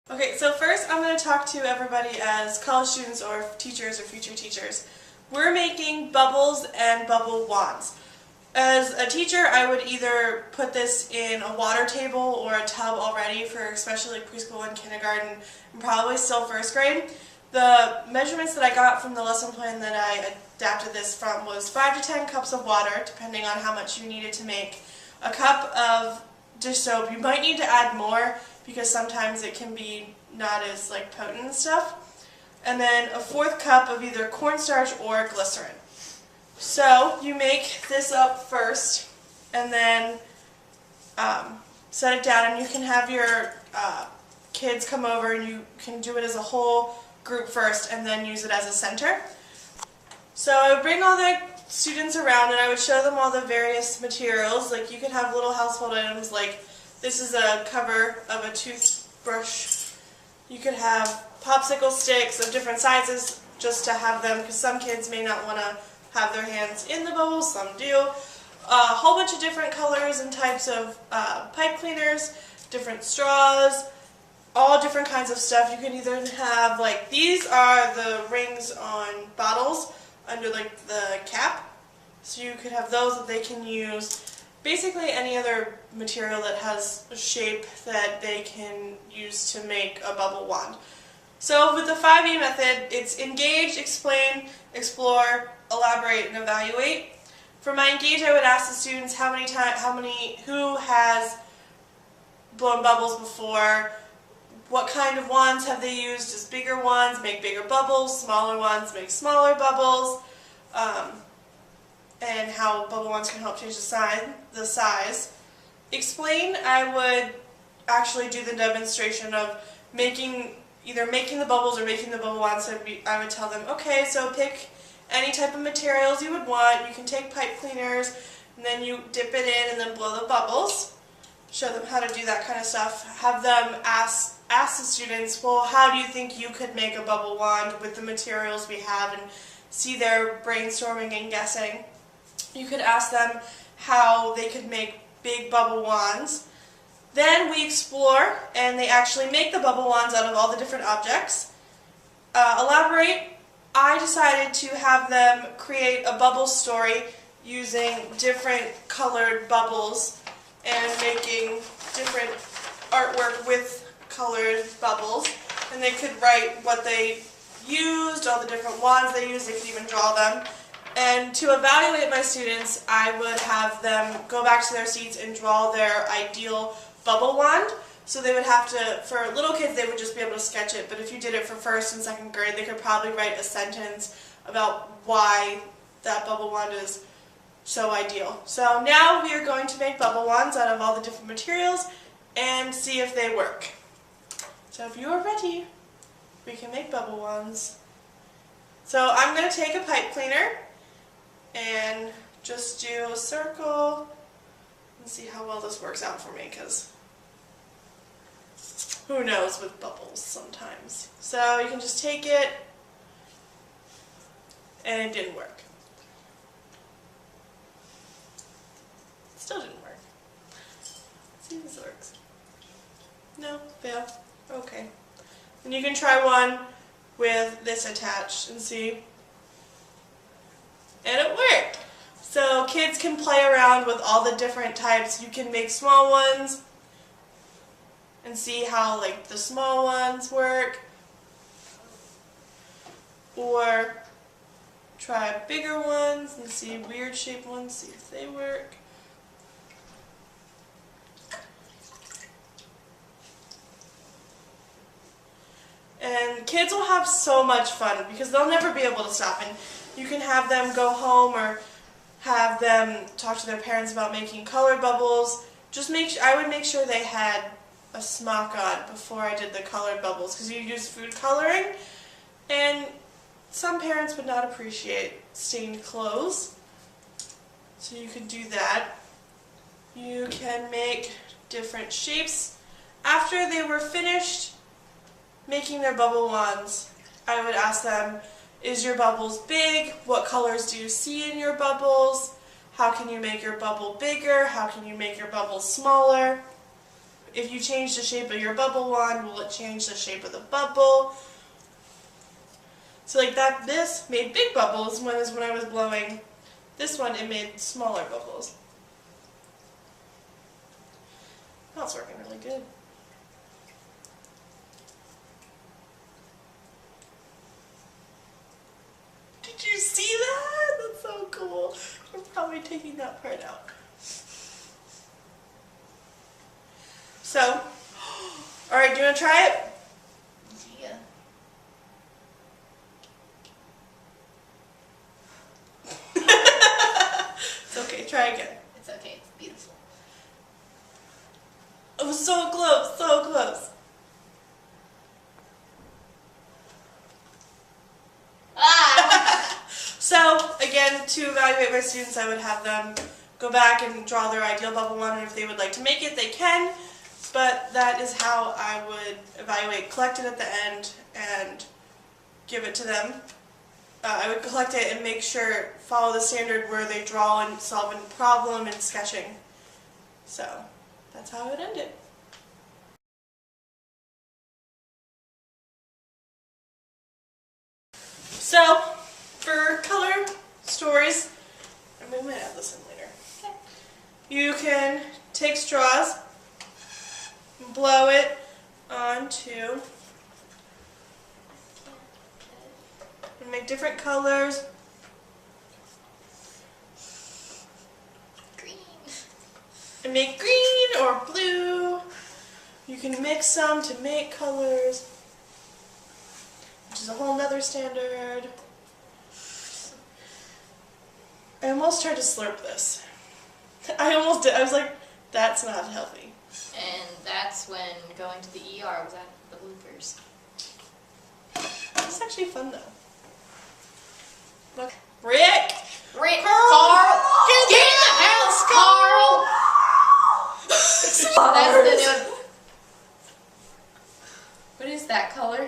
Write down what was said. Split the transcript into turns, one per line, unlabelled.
Okay, so first I'm going to talk to everybody as college students or teachers or future teachers. We're making bubbles and bubble wands. As a teacher, I would either put this in a water table or a tub already for especially preschool and kindergarten and probably still first grade. The measurements that I got from the lesson plan that I adapted this from was 5 to 10 cups of water, depending on how much you needed to make. A cup of dish soap. You might need to add more because sometimes it can be not as potent and stuff. And then a 1/4 cup of either cornstarch or glycerin. So you make this up first and then set it down, and you can have your kids come over and you can do it as a whole group first and then use it as a center. So I would bring all the students around and I would show them all the various materials. Like you could have little household items like this is a cover of a toothbrush. You could have popsicle sticks of different sizes just to have them, because some kids may not want to have their hands in the bubbles, some do. A whole bunch of different colors and types of pipe cleaners, different straws, all different kinds of stuff. You can either have, these are the rings on bottles under the cap, so you could have those that they can use. Basically any other material that has a shape that they can use to make a bubble wand. So with the 5E method, it's engage, explain, explore, elaborate, and evaluate. For my engage, I would ask the students who has blown bubbles before, what kind of wands have they used. Just bigger ones make bigger bubbles, smaller ones make smaller bubbles, and how bubble wands can help change the size. Explain, I would actually do the demonstration of either making the bubbles or making the bubble wands. So I would tell them, okay, so pick any type of materials you would want. You can take pipe cleaners, and then you dip it in and then blow the bubbles. Show them how to do that kind of stuff. Have them ask the students, well, how do you think you could make a bubble wand with the materials we have, and see their brainstorming and guessing. You could ask them how they could make big bubble wands. Then we explore, and they actually make the bubble wands out of all the different objects. Elaborate, I decided to have them create a bubble story using different colored bubbles and making different artwork with colored bubbles. And they could write what they used, all the different wands they used, they could even draw them. And to evaluate my students, I would have them go back to their seats and draw their ideal bubble wand. So they would have to, for little kids, they would just be able to sketch it, but if you did it for 1st and 2nd grade, they could probably write a sentence about why that bubble wand is so ideal. So now we are going to make bubble wands out of all the different materials and see if they work. So if you are ready, we can make bubble wands. So I'm going to take a pipe cleaner and just do a circle and see how well this works out for me, because who knows with bubbles sometimes. So you can just take it, and it didn't work. Still didn't work. Let's see if this works. No, fail. Okay. And you can try one with this attached and see. And it worked! So kids can play around with all the different types. You can make small ones and see how the small ones work. Or try bigger ones and see weird shaped ones, see if they work. And kids will have so much fun because they'll never be able to stop. And you can have them go home or have them talk to their parents about making colored bubbles. I would make sure they had a smock on before I did the colored bubbles, because you use food coloring, and some parents would not appreciate stained clothes. So you could do that. You can make different shapes. After they were finished making their bubble wands, I would ask them, is your bubbles big? What colors do you see in your bubbles? How can you make your bubble bigger? How can you make your bubble smaller? if you change the shape of your bubble wand, will it change the shape of the bubble? So like that, this made big bubbles when I was blowing. This one, it made smaller bubbles. Oh, it's working really good. Did you see that? That's so cool. You're probably taking that part out. So, alright, do you want to try it?
Yeah.
It's okay, try again.
It's okay, it's beautiful.
It was so close, so close.
Ah!
So, again, to evaluate my students, I would have them go back and draw their ideal bubble wand, and if they would like to make it, they can. But that is how I would evaluate, collect it at the end, and give it to them. I would collect it and make sure, follow the standard where they draw and solve a problem and sketching. So, that's how I would end it. So, for color stories, I might add this in later.
Okay.
You can take straws, blow it onto, and make different colors.
Green.
And make green or blue. You can mix them to make colors, which is a whole nother standard. I almost tried to slurp this. I almost did. I was like, that's not healthy.
And that's when going to the ER was at the bloopers.
It's actually fun though. Look, Rick!
Rick!
Carl!
Get in the house, Carl! That's the new... What is that color?